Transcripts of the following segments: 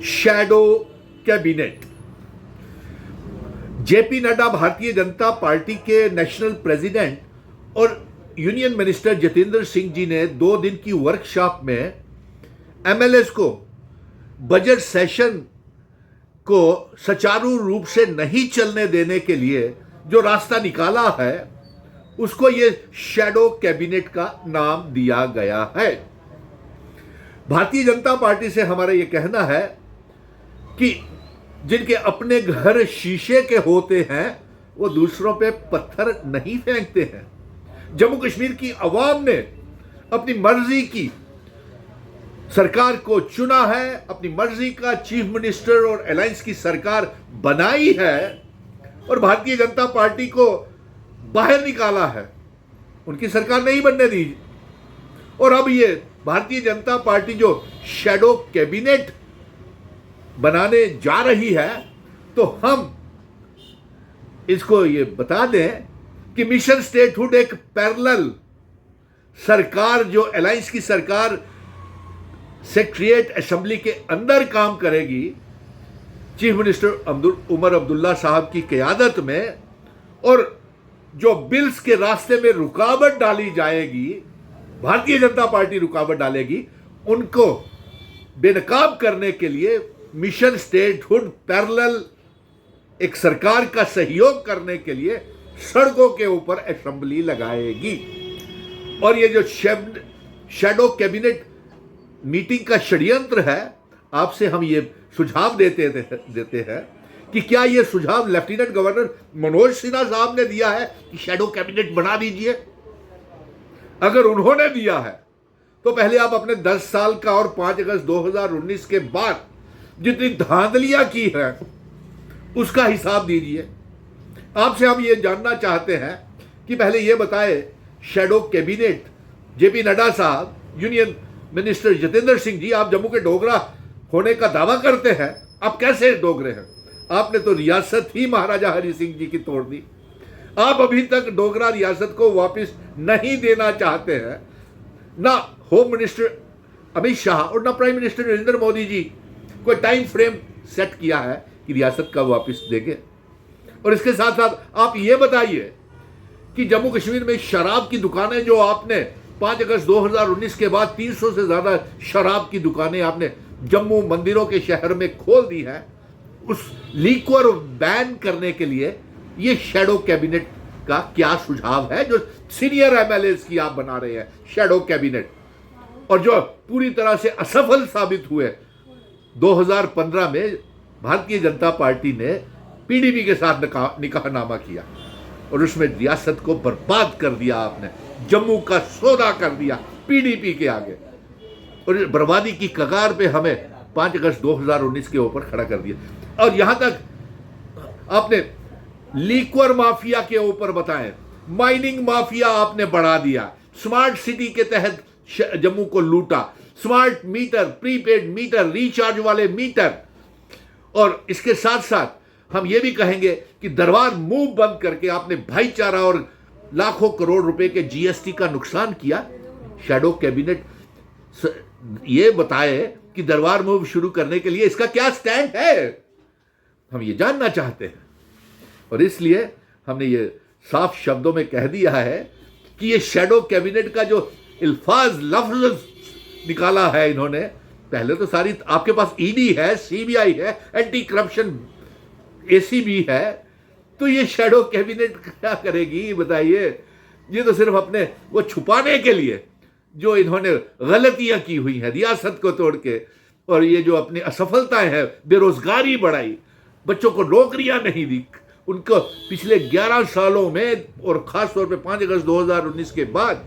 Shadow cabinet. JP Nadda Bharatiya Janata party के national president और union minister Jitendra Singh ji ने 2 दिन की वर्कशॉप में एमएलएस को बजट सेशन को सुचारू रूप से नहीं चलने देने के लिए जो रास्ता निकाला है उसको ये शैडो कैबिनेट का नाम दिया गया है। भारतीय जनता पार्टी से हमारा ये कहना है कि जिनके अपने घर शीशे के होते हैं वो दूसरों पे पत्थर नहीं फेंकते हैं। जम्मू कश्मीर की आवाम ने अपनी मर्जी की सरकार को चुना है, अपनी मर्जी का चीफ मिनिस्टर और अलायंस की सरकार बनाई है और भारतीय जनता पार्टी को बाहर निकाला है, उनकी सरकार नहीं बनने दी। और अब ये भारतीय जनता पार्टी जो शैडो कैबिनेट बनाने जा रही है तो हम इसको ये बता दें कि मिशन स्टेटहुड एक पैरेलल सरकार जो अलायंस की सरकार सेक्रेटरीट असेंबली के अंदर काम करेगी चीफ मिनिस्टर उमर अब्दुल्ला साहब की क़यादत में, और जो बिल्स के रास्ते में रुकावट डाली जाएगी, भारतीय जनता पार्टी रुकावट डालेगी, उनको बेनकाब करने के लिए मिशन स्टेटहुड पैरेलल एक सरकार का सहयोग करने के लिए सड़कों के ऊपर असेंबली लगाएगी। और ये जो शैडो कैबिनेट मीटिंग का षड्यंत्र है, आपसे हम ये सुझाव देते हैं कि क्या ये सुझाव लेफ्टिनेंट गवर्नर मनोज सिन्हा साहब ने दिया है कि शैडो कैबिनेट बना दीजिए? अगर उन्होंने दिया है तो पहले आप अपने 10 साल का और 5 अगस्त 2019 के बाद जितनी धांधलियां की है उसका हिसाब दीजिए। आपसे हम ये जानना चाहते हैं कि पहले ये बताए, शैडो कैबिनेट जेपी नड्डा साहब, यूनियन मिनिस्टर जितेंद्र सिंह जी, आप जम्मू के डोगरा होने का दावा करते हैं, आप कैसे डोगरे हैं? आपने तो रियासत ही महाराजा हरि सिंह जी की तोड़ दी। आप अभी तक डोगरा रियासत को वापस नहीं देना चाहते हैं। ना होम मिनिस्टर अमित शाह और ना प्राइम मिनिस्टर नरेंद्र मोदी जी कोई टाइम फ्रेम सेट किया है कि रियासत का वापस देंगे। और इसके साथ साथ आप ये बताइए कि जम्मू कश्मीर में शराब की दुकानें जो आपने 5 अगस्त 2019 के बाद 300 से ज्यादा शराब की दुकानें आपने जम्मू मंदिरों के शहर में खोल दी हैं, उस लीक्वर बैन करने के लिए ये शैडो कैबिनेट का क्या सुझाव है जो सीनियर एमएलएस की आप बना रहे हैं शैडो कैबिनेट, और जो पूरी तरह से असफल साबित हुए। 2015 में भारतीय जनता पार्टी ने पीडीपी के साथ निकाहनामा किया और उसमें रियासत को बर्बाद कर दिया आपने, जम्मू का सौदा कर दिया पीडीपी के आगे, और बर्बादी की कगार पे हमें 5 अगस्त 2019 के ऊपर खड़ा कर दिया। और यहां तक आपने लीक्वर माफिया के ऊपर बताएं, माइनिंग माफिया आपने बढ़ा दिया, स्मार्ट सिटी के तहत जम्मू को लूटा, smart meter, prepaid meter, recharge वाले मीटर, और इसके साथ साथ हम ये भी कहेंगे कि दरबार मूव बंद करके आपने भाईचारा और लाखों करोड़ रुपए के जीएसटी का नुकसान किया। शैडो कैबिनेट ये बताए कि दरबार मूव शुरू करने के लिए इसका क्या स्टैंड है, हम ये जानना चाहते हैं। और इसलिए हमने ये साफ शब्दों में कह दिया है कि ये शैडो कैबिनेट का जो अल्फाज लफ्ज निकाला है इन्होंने, पहले तो सारी आपके पास ईडी है, सीबीआई है, एंटी करप्शन एसीबी है, तो ये शैडो कैबिनेट क्या करेगी बताइए? ये तो सिर्फ अपने वो छुपाने के लिए जो इन्होंने गलतियां की हुई हैं रियासत को तोड़ के, और ये जो अपनी असफलताएं हैं, बेरोजगारी बढ़ाई, बच्चों को नौकरियां नहीं दी, उनको पिछले 11 सालों में और खास तौर पे 5 अगस्त 2019 के बाद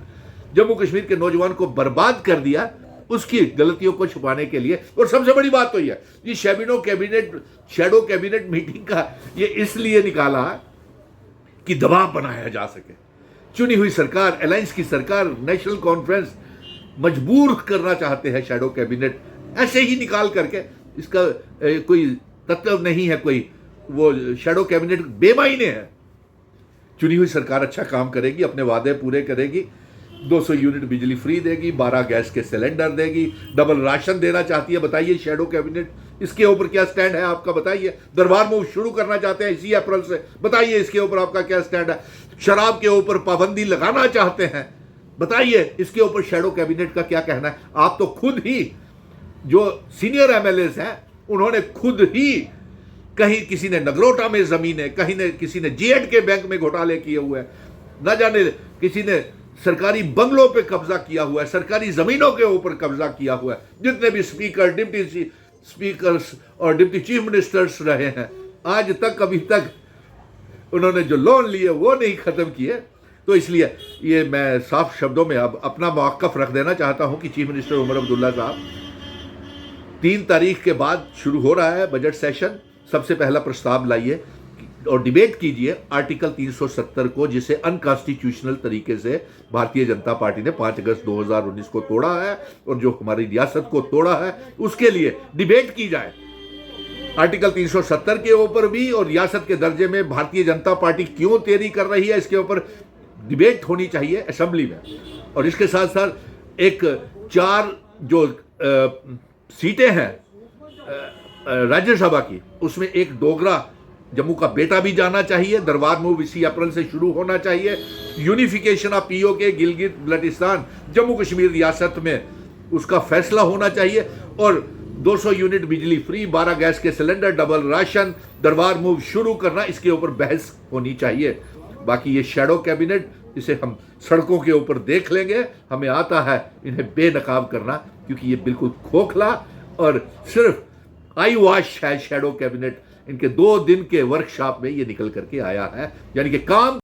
जम्मू कश्मीर के नौजवान को बर्बाद कर दिया, उसकी गलतियों को छुपाने के लिए। और सबसे बड़ी बात तो यह ये शैडो कैबिनेट मीटिंग का ये इसलिए निकाला कि दबाव बनाया जा सके। चुनी हुई सरकार, अलायंस की सरकार, नेशनल कॉन्फ्रेंस मजबूर करना चाहते हैं शैडो कैबिनेट ऐसे ही निकाल करके। इसका कोई तत्व नहीं है, कोई वो शैडो कैबिनेट बेमायने है। चुनी हुई सरकार अच्छा काम करेगी, अपने वादे पूरे करेगी, 200 यूनिट बिजली फ्री देगी, 12 गैस के सिलेंडर देगी, डबल राशन देना चाहती है। बताइए शैडो कैबिनेट इसके ऊपर क्या स्टैंड है आपका, बताइए। दरबार मूव शुरू करना चाहते हैं इसी अप्रैल से, बताइए इसके ऊपर आपका क्या स्टैंड है। शराब के ऊपर पाबंदी लगाना चाहते हैं, बताइए इसके ऊपर शैडो कैबिनेट का क्या कहना है। आप तो खुद ही जो सीनियर एमएलएस हैं उन्होंने खुद ही कहीं किसी ने नगरोटा में जमीनें, कहीं ने किसी ने जेएंड के बैंक में घोटाले किए हुए हैं, न जाने किसी ने सरकारी बंगलों पे कब्जा किया हुआ है, सरकारी जमीनों के ऊपर कब्जा किया हुआ है। जितने भी स्पीकर, डिप्टी स्पीकर्स और डिप्टी चीफ मिनिस्टर्स रहे हैं, आज तक अभी तक उन्होंने जो लोन लिए वो नहीं खत्म किए। तो इसलिए ये मैं साफ शब्दों में अब अपना मौक़िफ़ रख देना चाहता हूं कि चीफ मिनिस्टर उमर अब्दुल्ला साहब 3 तारीख के बाद शुरू हो रहा है बजट सेशन, सबसे पहला प्रस्ताव लाइए और डिबेट कीजिए आर्टिकल 370 को, जिसे अनकॉन्स्टिट्यूशनल तरीके से भारतीय जनता पार्टी ने 5 अगस्त 2019 को तोड़ा है और जो हमारी रियासत को तोड़ा है, उसके लिए डिबेट की जाए। आर्टिकल 370 के ऊपर भी और रियासत के दर्जे में भारतीय जनता पार्टी क्यों देरी कर रही है, इसके ऊपर डिबेट होनी चाहिए असेंबली में। और इसके साथ साथ एक 4 जो सीटें हैं राज्यसभा की, उसमें एक डोगरा जम्मू का बेटा भी जाना चाहिए। दरबार मूव इसी अप्रैल से शुरू होना चाहिए। Unification of PoK Gilgit Baltistan Jammu Kashmir रियासत में उसका फैसला होना चाहिए। और 200 यूनिट बिजली फ्री, 12 गैस के सिलेंडर, डबल राशन, दरबार मूव शुरू करना, इसके ऊपर बहस होनी चाहिए। बाकी ये शैडो कैबिनेट, इसे हम सड़कों के ऊपर देख लेंगे। हमें आता है इन्हें बेनकाब करना, क्योंकि ये बिल्कुल खोखला और सिर्फ आई वॉश है शैडो कैबिनेट। इनके 2 दिन के वर्कशॉप में ये निकल करके आया है, यानी कि काम